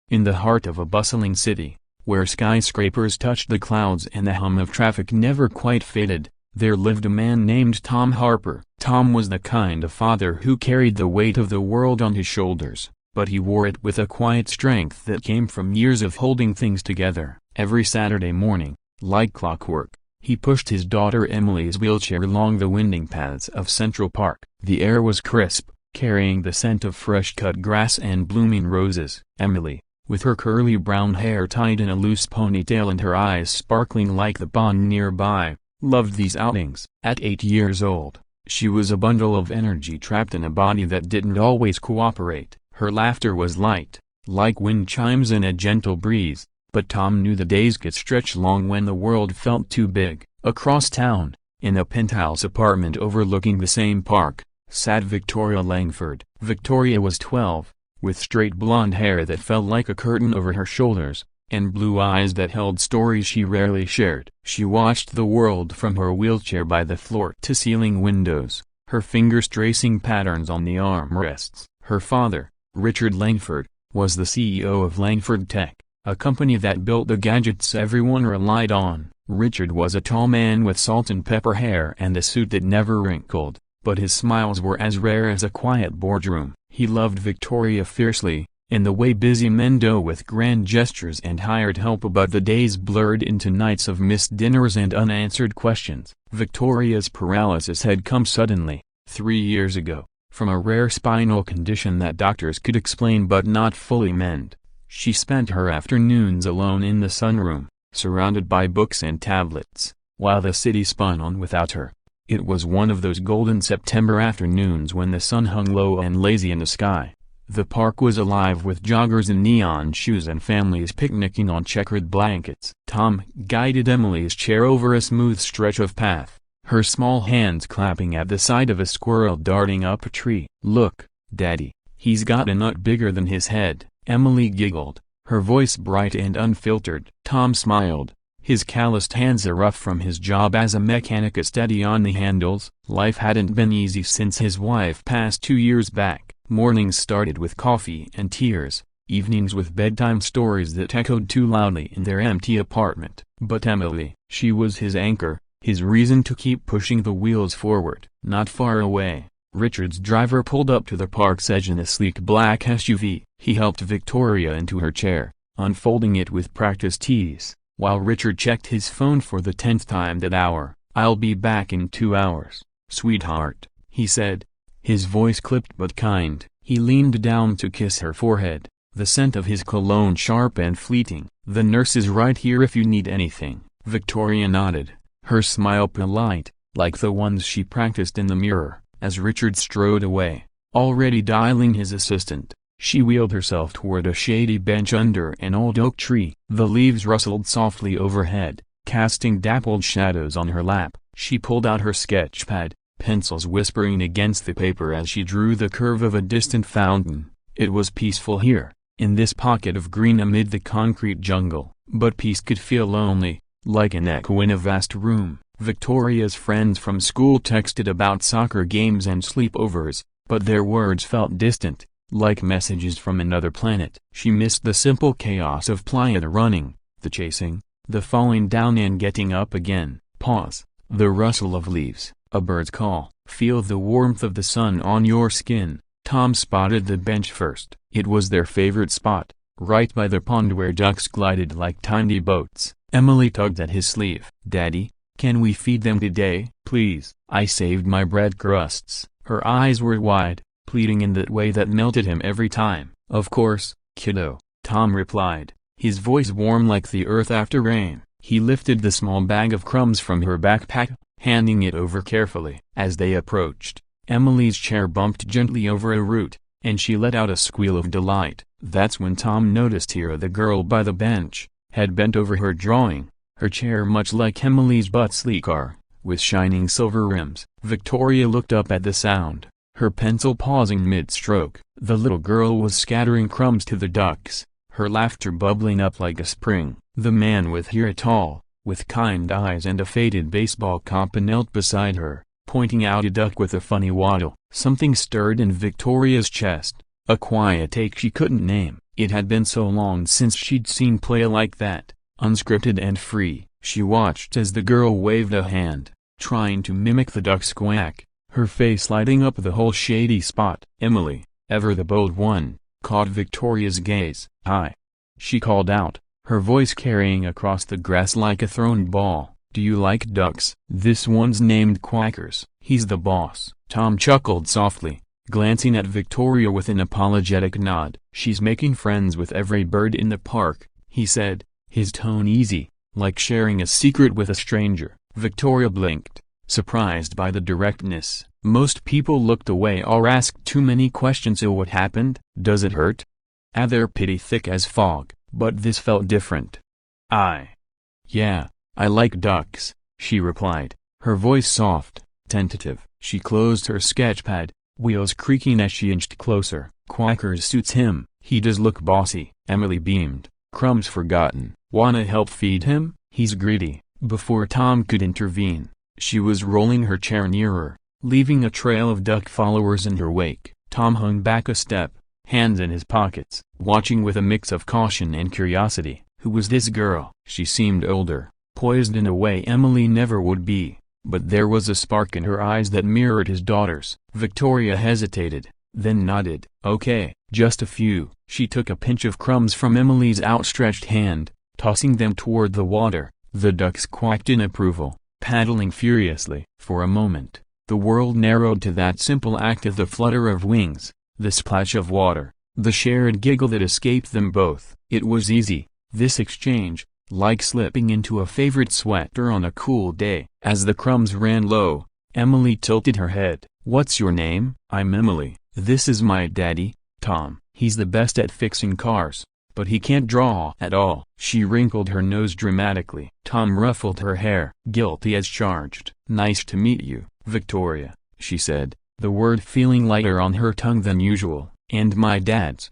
In the heart of a bustling city, where skyscrapers touched the clouds and the hum of traffic never quite faded, there lived a man named Tom Harper. Tom was the kind of father who carried the weight of the world on his shoulders, but he wore it with a quiet strength that came from years of holding things together. Every Saturday morning, like clockwork, he pushed his daughter Emily's wheelchair along the winding paths of Central Park. The air was crisp, carrying the scent of fresh-cut grass and blooming roses. Emily, with her curly brown hair tied in a loose ponytail and her eyes sparkling like the pond nearby, loved these outings. At 8 years old, she was a bundle of energy trapped in a body that didn't always cooperate. Her laughter was light, like wind chimes in a gentle breeze, but Tom knew the days could stretch long when the world felt too big. Across town, in a penthouse apartment overlooking the same park, sat Victoria Langford. Victoria was 12, with straight blonde hair that fell like a curtain over her shoulders, and blue eyes that held stories she rarely shared. She watched the world from her wheelchair by the floor-to-ceiling windows, her fingers tracing patterns on the armrests. Her father, Richard Langford, was the CEO of Langford Tech, a company that built the gadgets everyone relied on. Richard was a tall man with salt and pepper hair and a suit that never wrinkled, but his smiles were as rare as a quiet boardroom. He loved Victoria fiercely, in the way busy men do with grand gestures and hired help, but the days blurred into nights of missed dinners and unanswered questions. Victoria's paralysis had come suddenly, 3 years ago, from a rare spinal condition that doctors could explain but not fully mend. She spent her afternoons alone in the sunroom, surrounded by books and tablets, while the city spun on without her. It was one of those golden September afternoons when the sun hung low and lazy in the sky. The park was alive with joggers in neon shoes and families picnicking on checkered blankets. Tom guided Emily's chair over a smooth stretch of path, her small hands clapping at the sight of a squirrel darting up a tree. "Look, Daddy, he's got a nut bigger than his head," Emily giggled, her voice bright and unfiltered. Tom smiled, his calloused hands rough from his job as a mechanic steady on the handles. Life hadn't been easy since his wife passed 2 years back. Mornings started with coffee and tears, evenings with bedtime stories that echoed too loudly in their empty apartment. But Emily, she was his anchor, his reason to keep pushing the wheels forward. Not far away, Richard's driver pulled up to the park's edge in a sleek black SUV. He helped Victoria into her chair, unfolding it with practiced ease, while Richard checked his phone for the 10th time that hour. "I'll be back in 2 hours, sweetheart," he said, his voice clipped but kind. He leaned down to kiss her forehead, the scent of his cologne sharp and fleeting. "The nurse is right here if you need anything." Victoria nodded, her smile polite, like the ones she practiced in the mirror. As Richard strode away, already dialing his assistant, she wheeled herself toward a shady bench under an old oak tree. The leaves rustled softly overhead, casting dappled shadows on her lap. She pulled out her sketch pad, pencils whispering against the paper as she drew the curve of a distant fountain. It was peaceful here, in this pocket of green amid the concrete jungle, but peace could feel lonely, like an echo in a vast room. Victoria's friends from school texted about soccer games and sleepovers, but their words felt distant, like messages from another planet. She missed the simple chaos of playa running, the chasing, the falling down and getting up again. Pause, the rustle of leaves, a bird's call. Feel the warmth of the sun on your skin. Tom spotted the bench first. It was their favorite spot, right by the pond where ducks glided like tiny boats. Emily tugged at his sleeve. "Daddy, can we feed them today, please? I saved my bread crusts." Her eyes were wide, pleading in that way that melted him every time. "Of course, kiddo," Tom replied, his voice warm like the earth after rain. He lifted the small bag of crumbs from her backpack, handing it over carefully. As they approached, Emily's chair bumped gently over a root, and she let out a squeal of delight. That's when Tom noticed here the girl by the bench had bent over her drawing, her chair much like Emily's but sleeker, with shining silver rims. Victoria looked up at the sound, her pencil pausing mid-stroke. The little girl was scattering crumbs to the ducks, her laughter bubbling up like a spring. The man with hair tall, with kind eyes and a faded baseball cap knelt beside her, pointing out a duck with a funny waddle. Something stirred in Victoria's chest, a quiet ache she couldn't name. It had been so long since she'd seen play like that, unscripted and free. She watched as the girl waved a hand, trying to mimic the duck's quack, her face lighting up the whole shady spot. Emily, ever the bold one, caught Victoria's gaze. "Hi," she called out, her voice carrying across the grass like a thrown ball. "Do you like ducks? This one's named Quackers. He's the boss." Tom chuckled softly, glancing at Victoria with an apologetic nod. "She's making friends with every bird in the park," he said, his tone easy, like sharing a secret with a stranger. Victoria blinked, surprised by the directness. Most people looked away or asked too many questions. "So what happened? Does it hurt?" They're pretty thick as fog, but this felt different. Yeah, I like ducks," she replied, her voice soft, tentative. She closed her sketchpad, wheels creaking as she inched closer. "Quackers suits him, he does look bossy." Emily beamed. "Crumbs forgotten. Wanna help feed him? He's greedy." Before Tom could intervene, she was rolling her chair nearer, leaving a trail of duck followers in her wake. Tom hung back a step, hands in his pockets, watching with a mix of caution and curiosity. Who was this girl? She seemed older, poised in a way Emily never would be, but there was a spark in her eyes that mirrored his daughter's. Victoria hesitated, then nodded. "Okay, just a few." She took a pinch of crumbs from Emily's outstretched hand, tossing them toward the water. The ducks quacked in approval, paddling furiously. For a moment, the world narrowed to that simple act of the flutter of wings, the splash of water, the shared giggle that escaped them both. It was easy, this exchange, like slipping into a favorite sweater on a cool day. As the crumbs ran low, Emily tilted her head. "What's your name?" "I'm Emily. This is my daddy, Tom. He's the best at fixing cars, but he can't draw at all." She wrinkled her nose dramatically. Tom ruffled her hair. "Guilty as charged." "Nice to meet you, Victoria," she said, the word feeling lighter on her tongue than usual. "And my dad's?"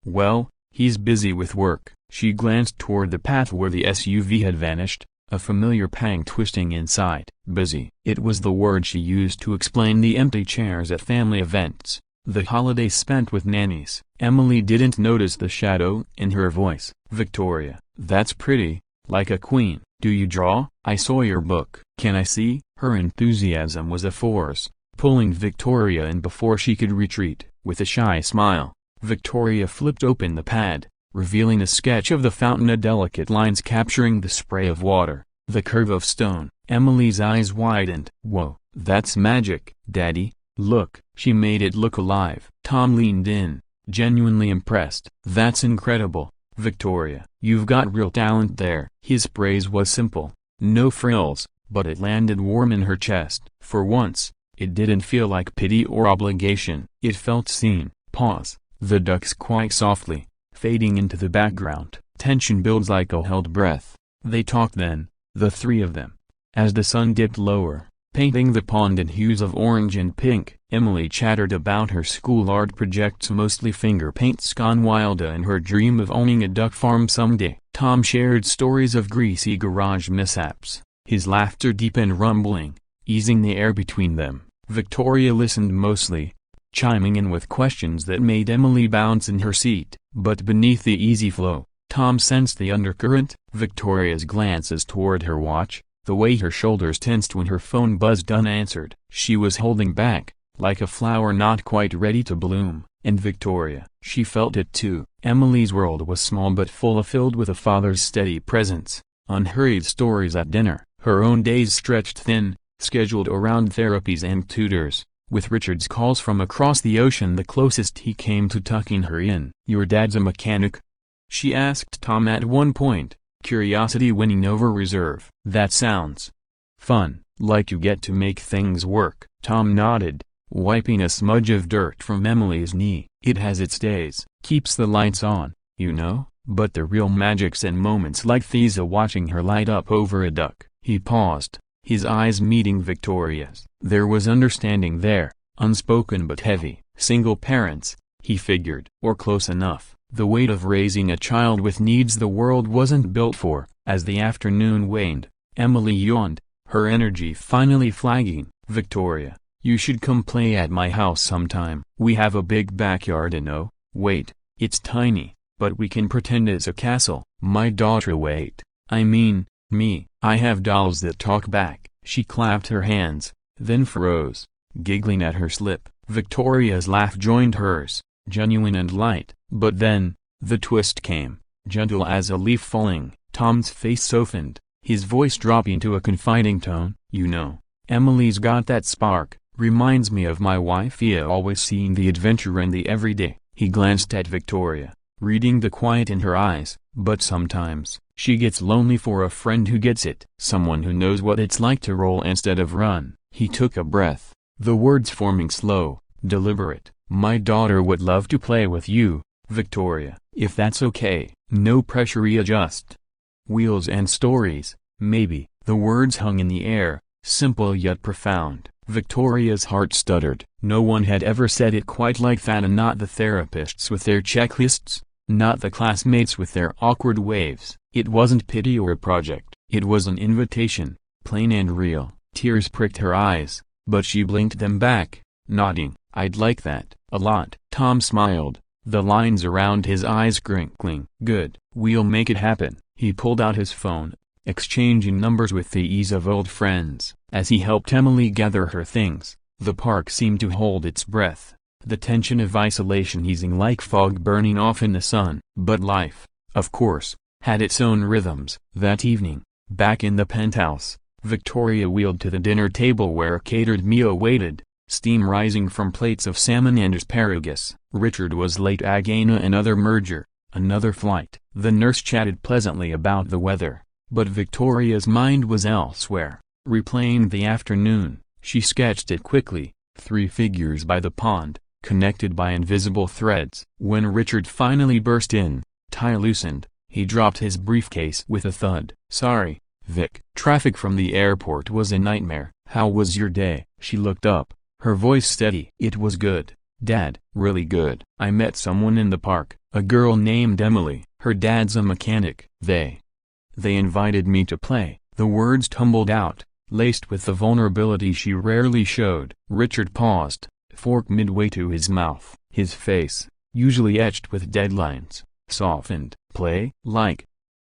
"Well, he's busy with work." She glanced toward the path where the SUV had vanished, a familiar pang twisting inside. "Busy." It was the word she used to explain the empty chairs at family events, the holidays spent with nannies. Emily didn't notice the shadow in her voice. "Victoria, that's pretty, like a queen. Do you draw? I saw your book." "Can I see?" Her enthusiasm was a force, pulling Victoria in before she could retreat. With a shy smile, Victoria flipped open the pad, revealing a sketch of the fountain, a delicate lines capturing the spray of water, the curve of stone. Emily's eyes widened. "Whoa, that's magic." "Daddy, look." She made it look alive. Tom leaned in, genuinely impressed. "That's incredible, Victoria. You've got real talent there." His praise was simple, no frills, but it landed warm in her chest. For once, it didn't feel like pity or obligation. It felt seen. Pause. The ducks quacked softly, fading into the background. Tension builds like a held breath. They talked then, the three of them, as the sun dipped lower, painting the pond in hues of orange and pink. Emily chattered about her school art projects, mostly finger paints gone wild, and her dream of owning a duck farm someday. Tom shared stories of greasy garage mishaps, his laughter deep and rumbling, easing the air between them. Victoria listened mostly, chiming in with questions that made Emily bounce in her seat. But beneath the easy flow, Tom sensed the undercurrent. Victoria's glances toward her watch, the way her shoulders tensed when her phone buzzed unanswered. She was holding back, like a flower not quite ready to bloom. And Victoria, she felt it too. Emily's world was small but filled with a father's steady presence, unhurried stories at dinner, her own days stretched thin, scheduled around therapies and tutors, with Richard's calls from across the ocean the closest he came to tucking her in. "Your dad's a mechanic?" she asked Tom at one point, curiosity winning over reserve. "That sounds fun, like you get to make things work." Tom nodded, wiping a smudge of dirt from Emily's knee. "It has its days. Keeps the lights on, you know, but the real magic's in moments like these, watching her light up over a duck." He paused, his eyes meeting Victoria's. There was understanding there, unspoken but heavy. Single parents, he figured, or close enough. The weight of raising a child with needs the world wasn't built for. As the afternoon waned, Emily yawned, her energy finally flagging. "Victoria, you should come play at my house sometime. We have a big backyard, wait, it's tiny, but we can pretend it's a castle. My daughter wait. I mean, me. I have dolls that talk back. She clapped her hands, then froze, giggling at her slip. Victoria's laugh joined hers, genuine and light. But then, the twist came, gentle as a leaf falling. Tom's face softened, his voice dropping to a confiding tone. You know, Emily's got that spark. Reminds me of my wife. Always seeing the adventure and the everyday. He glanced at Victoria, reading the quiet in her eyes. But sometimes, she gets lonely for a friend who gets it. Someone who knows what it's like to roll instead of run. He took a breath, the words forming slow, deliberate. My daughter would love to play with you, Victoria. If that's okay. No pressure. Readjust. Wheels and stories, maybe. The words hung in the air, simple yet profound. Victoria's heart stuttered. No one had ever said it quite like that, and not the therapists with their checklists, not the classmates with their awkward waves. It wasn't pity or a project. It was an invitation, plain and real. Tears pricked her eyes, but she blinked them back, nodding. I'd like that, a lot. Tom smiled, the lines around his eyes crinkling. Good. We'll make it happen. He pulled out his phone, exchanging numbers with the ease of old friends. As he helped Emily gather her things, the park seemed to hold its breath, the tension of isolation easing like fog burning off in the sun. But life, of course, had its own rhythms. That evening, back in the penthouse, Victoria wheeled to the dinner table where a catered meal waited, steam rising from plates of salmon and asparagus. Richard was late again. Another merger, another flight. The nurse chatted pleasantly about the weather, but Victoria's mind was elsewhere. Replaying the afternoon, she sketched it quickly, 3 figures by the pond, connected by invisible threads. When Richard finally burst in, tie loosened, he dropped his briefcase with a thud. Sorry, Vic. Traffic from the airport was a nightmare. How was your day? She looked up, her voice steady. It was good, Dad, really good. I met someone in the park, a girl named Emily. Her dad's a mechanic. They invited me to play. The words tumbled out, laced with the vulnerability she rarely showed. Richard paused, fork midway to his mouth. His face, usually etched with deadlines, softened. Play? Like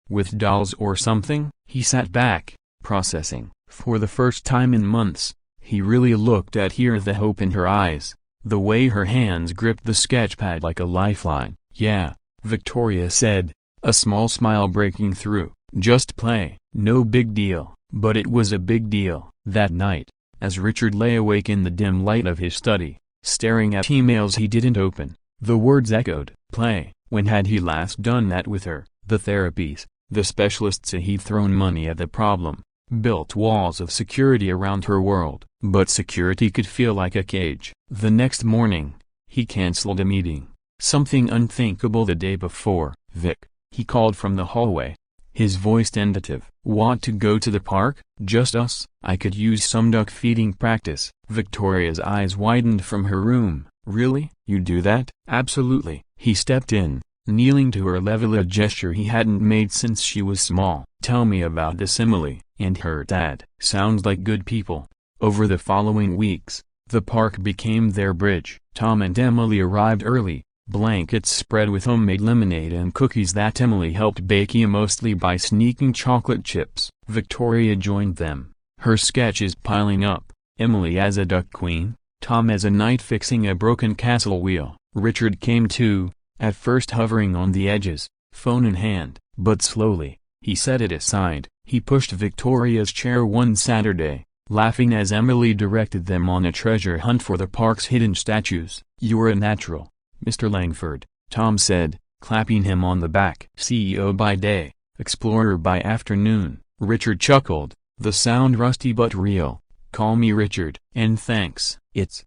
with dolls or something? He sat back, processing. For the first time in months, he really looked at her. The hope in her eyes, the way her hands gripped the sketchpad like a lifeline. Yeah, Victoria said, a small smile breaking through. Just play. No big deal. But it was a big deal. That night, as Richard lay awake in the dim light of his study, staring at emails he didn't open, the words echoed. Play. When had he last done that with her? The therapies, the specialists he'd thrown money at the problem, built walls of security around her world. But security could feel like a cage. The next morning, he canceled a meeting. Something unthinkable the day before. Vic, he called from the hallway, his voice tentative. Want to go to the park? Just us? I could use some duck feeding practice. Victoria's eyes widened from her room. Really? You do that? Absolutely. He stepped in, kneeling to her level, a gesture he hadn't made since she was small. Tell me about this Emily and her dad. Sounds like good people. Over the following weeks, the park became their bridge. Tom and Emily arrived early, blankets spread with homemade lemonade and cookies that Emily helped bake, mostly by sneaking chocolate chips. Victoria joined them, her sketches piling up, Emily as a duck queen, Tom as a knight fixing a broken castle wheel. Richard came too, at first hovering on the edges, phone in hand, but slowly, he set it aside. He pushed Victoria's chair one Saturday, laughing as Emily directed them on a treasure hunt for the park's hidden statues. You're a natural, Mr. Langford, Tom said, clapping him on the back. CEO by day, explorer by afternoon. Richard chuckled, the sound rusty but real. Call me Richard. And thanks. It's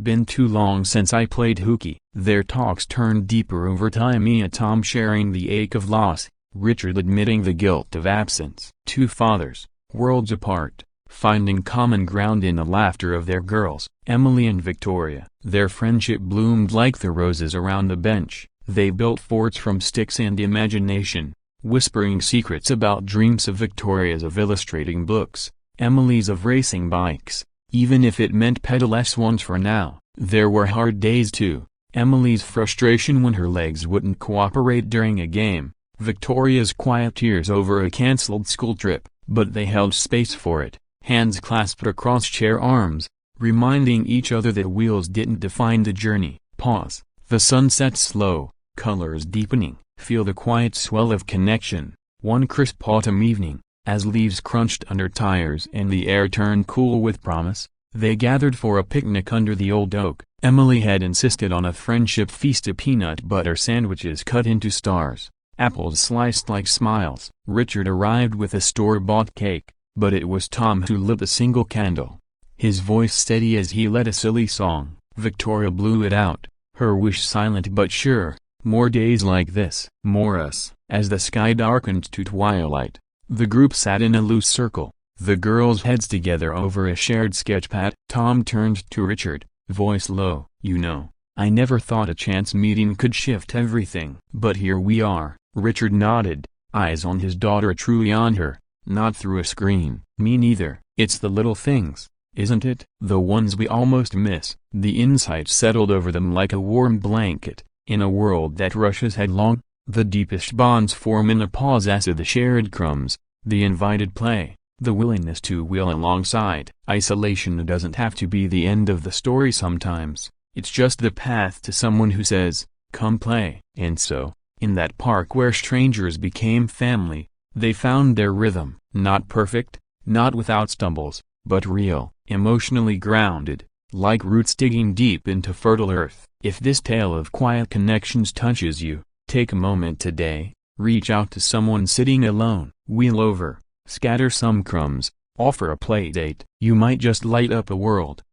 been too long since I played hooky. Their talks turned deeper over time, Tom sharing the ache of loss, Richard admitting the guilt of absence. Two fathers, worlds apart, finding common ground in the laughter of their girls, Emily and Victoria. Their friendship bloomed like the roses around the bench. They built forts from sticks and imagination, whispering secrets about dreams of Victoria's of illustrating books, Emily's of racing bikes, even if it meant pedal S1s for now. There were hard days too. Emily's frustration when her legs wouldn't cooperate during a game, Victoria's quiet tears over a cancelled school trip, but they held space for it, hands clasped across chair arms, reminding each other that wheels didn't define the journey. Pause. The sun sets slow, colors deepening. Feel the quiet swell of connection. One crisp autumn evening, as leaves crunched under tires and the air turned cool with promise, they gathered for a picnic under the old oak. Emily had insisted on a friendship feast of peanut butter sandwiches cut into stars, apples sliced like smiles. Richard arrived with a store-bought cake, but it was Tom who lit a single candle. His voice steady as he led a silly song. Victoria blew it out, her wish silent but sure. More days like this. More us. As the sky darkened to twilight, the group sat in a loose circle, the girls' heads together over a shared sketchpad. Tom turned to Richard, voice low. You know, I never thought a chance meeting could shift everything. But here we are. Richard nodded, eyes on his daughter, truly on her, not through a screen. Me neither. It's the little things, isn't it? The ones we almost miss. The insight settled over them like a warm blanket. In a world that rushes headlong, the deepest bonds form in the pause as of the shared crumbs, the invited play, the willingness to wheel alongside. Isolation doesn't have to be the end of the story sometimes, it's just the path to someone who says, come play. And so, in that park where strangers became family, they found their rhythm. Not perfect, not without stumbles, but real, emotionally grounded, like roots digging deep into fertile earth. If this tale of quiet connections touches you, take a moment today, reach out to someone sitting alone, wheel over, scatter some crumbs, offer a play date. You might just light up a world.